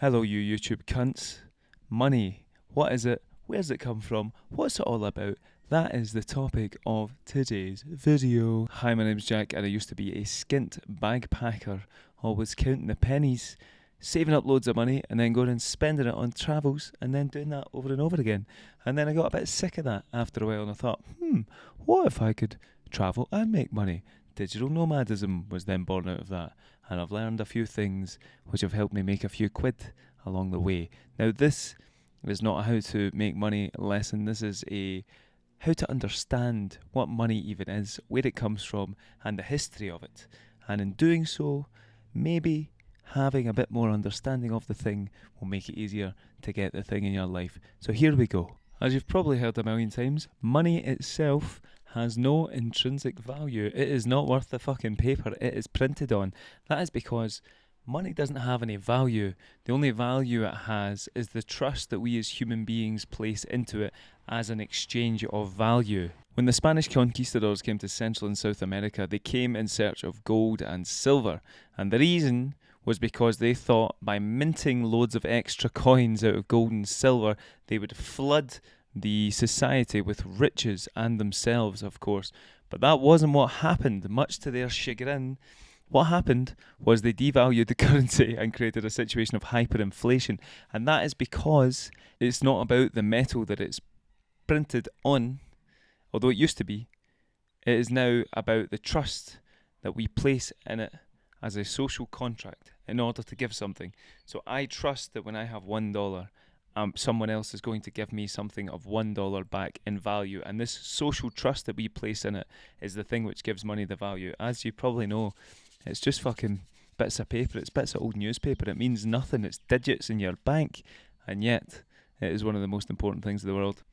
Hello, you YouTube cunts. Money. What is it? Where's it come from? What's it all about? That is the topic of today's video. Hi, my name's Jack, and I used to be a skint bagpacker, always counting the pennies, saving up loads of money, and then going and spending it on travels, and then doing that over and over again. And then I got a bit sick of that after a while, and I thought, what if I could travel and make money? Digital nomadism was then born out of that, and I've learned a few things which have helped me make a few quid along the way. Now, this is not a how to make money lesson. This is a how to understand what money even is, where it comes from, and the history of it. And in doing so, maybe having a bit more understanding of the thing will make it easier to get the thing in your life. So here we go. As you've probably heard a million times, money itself has no intrinsic value. It is not worth the fucking paper it is printed on. That is because money doesn't have any value. The only value it has is the trust that we as human beings place into it as an exchange of value. When the Spanish conquistadors came to Central and South America, they came in search of gold and silver. And the reason was because they thought by minting loads of extra coins out of gold and silver, they would flood the society with riches and themselves, of course. But that wasn't what happened, much to their chagrin. What happened was they devalued the currency and created a situation of hyperinflation. And that is because it's not about the metal that it's printed on, although it used to be. It is now about the trust that we place in it as a social contract in order to give something. So I trust that when I have $1, someone else is going to give me something of $1 back in value. And this social trust that we place in it is the thing which gives money the value. As you probably know, it's just fucking bits of paper. It's bits of old newspaper. It means nothing. It's digits in your bank. And yet, it is one of the most important things in the world.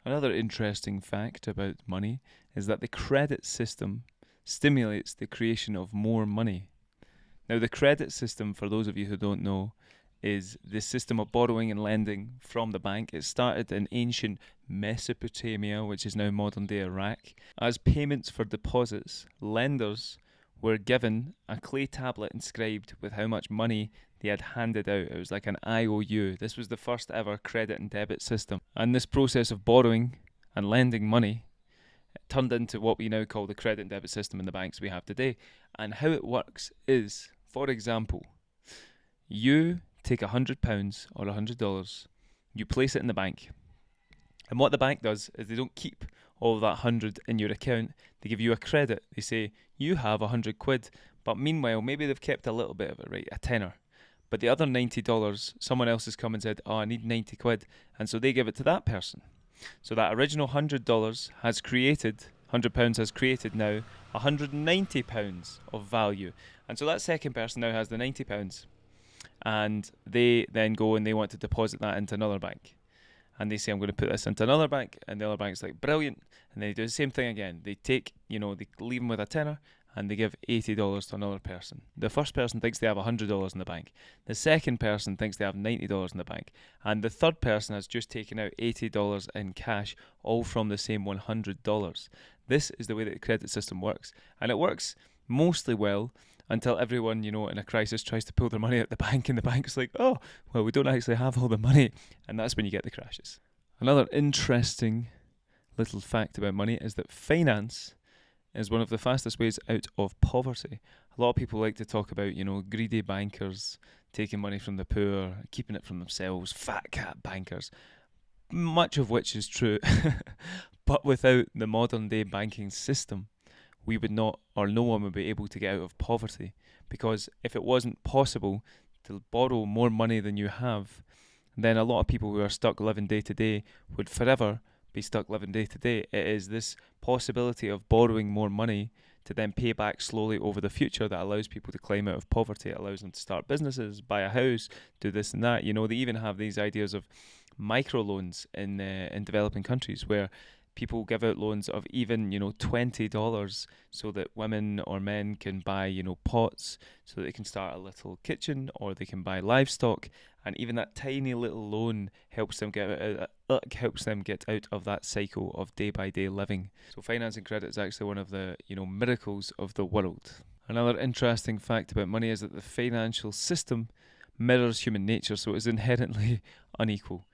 Another interesting fact about money is that the credit system stimulates the creation of more money. Now, the credit system, for those of you who don't know, is the system of borrowing and lending from the bank. It started in ancient Mesopotamia, which is now modern-day Iraq. As payments for deposits, lenders were given a clay tablet inscribed with how much money they had handed out. It was like an IOU. This was the first ever credit and debit system. And this process of borrowing and lending money turned into what we now call the credit and debit system in the banks we have today. And how it works is, for example, you take £100 or $100, you place it in the bank. And what the bank does is they don't keep all of that 100 in your account. They give you a credit. They say, you have 100 quid. But meanwhile, maybe they've kept a little bit of it, right? A tenner. But the other $90, someone else has come and said, I need 90 quid. And so they give it to that person. So that original £100 has created, £100 has created now £190 of value. And so that second person now has the £90. And they then go and they want to deposit that into another bank. And they say, I'm going to put this into another bank. And the other bank's like, brilliant. And they do the same thing again. They take, they leave them with a tenner and they give $80 to another person. The first person thinks they have $100 in the bank. The second person thinks they have $90 in the bank. And the third person has just taken out $80 in cash, all from the same $100. This is the way that the credit system works. And it works mostly well until everyone, in a crisis tries to pull their money out the bank, and the bank's like, oh, well, we don't actually have all the money. And that's when you get the crashes. Another interesting little fact about money is that finance is one of the fastest ways out of poverty. A lot of people like to talk about, greedy bankers taking money from the poor, keeping it for themselves, fat cat bankers, much of which is true. But without the modern day banking system, we would not, or no one would be able to get out of poverty. Because if it wasn't possible to borrow more money than you have, then a lot of people who are stuck living day to day would forever be stuck living day to day. It is this possibility of borrowing more money to then pay back slowly over the future that allows people to climb out of poverty. It allows them to start businesses, buy a house, do this and that. They even have these ideas of microloans in developing countries where people give out loans of even, $20 so that women or men can buy, pots so that they can start a little kitchen, or they can buy livestock. And even that tiny little loan helps them get out of that cycle of day-by-day living. So finance and credit is actually one of the, miracles of the world. Another interesting fact about money is that the financial system mirrors human nature, so it is inherently unequal.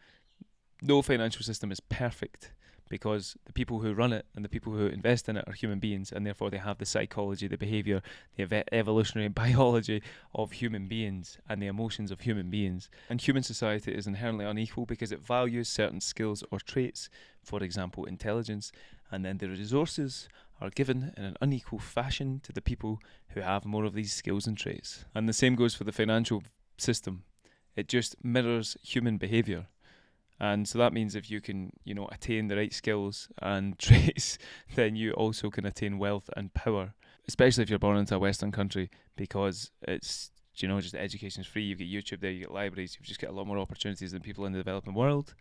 No financial system is perfect because the people who run it and the people who invest in it are human beings, and therefore they have the psychology, the behavior, the evolutionary biology of human beings and the emotions of human beings. And human society is inherently unequal because it values certain skills or traits, for example, intelligence, and then the resources are given in an unequal fashion to the people who have more of these skills and traits. And the same goes for the financial system. It just mirrors human behavior. And so that means if you can, attain the right skills and traits, then you also can attain wealth and power, especially if you're born into a Western country, because it's, just education is free. You've got YouTube there, you get libraries, you've just got a lot more opportunities than people in the developing world.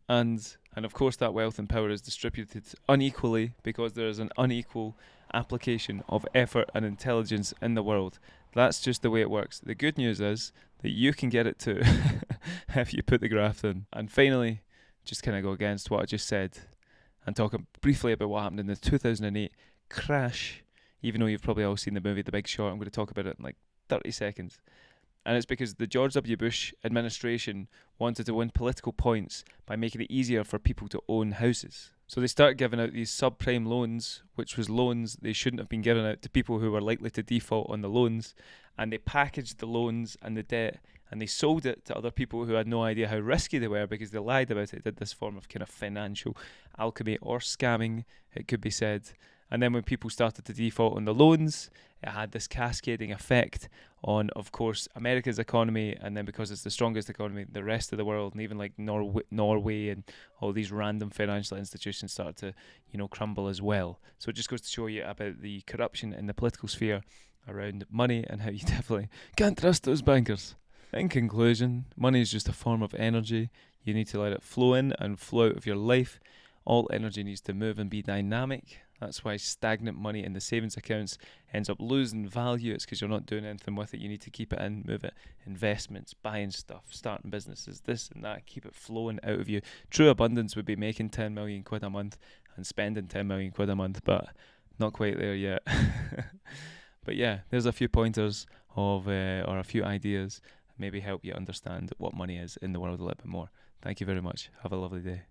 And of course that wealth and power is distributed unequally because there is an unequal application of effort and intelligence in the world. That's just the way it works. The good news is that you can get it too if you put the graft in. And finally, just kind of go against what I just said and talk briefly about what happened in the 2008 crash. Even though you've probably all seen the movie The Big Short, I'm going to talk about it in like 30 seconds. And it's because the George W. Bush administration wanted to win political points by making it easier for people to own houses. So they started giving out these subprime loans, which was loans they shouldn't have been given out to people who were likely to default on the loans. And they packaged the loans and the debt and they sold it to other people who had no idea how risky they were because they lied about it, did this form of kind of financial alchemy or scamming, it could be said. And then when people started to default on the loans, it had this cascading effect on, of course, America's economy, and then because it's the strongest economy, the rest of the world, and even like Norway and all these random financial institutions started to, crumble as well. So it just goes to show you about the corruption in the political sphere around money and how you definitely can't trust those bankers. In conclusion, money is just a form of energy. You need to let it flow in and flow out of your life. All energy needs to move and be dynamic. That's why stagnant money in the savings accounts ends up losing value. It's because you're not doing anything with it. You need to keep it in, move it, investments, buying stuff, starting businesses, this and that, keep it flowing out of you. True abundance would be making 10 million quid a month and spending 10 million quid a month, but not quite there yet. But yeah, there's a few pointers or a few ideas, maybe help you understand what money is in the world a little bit more. Thank you very much. Have a lovely day.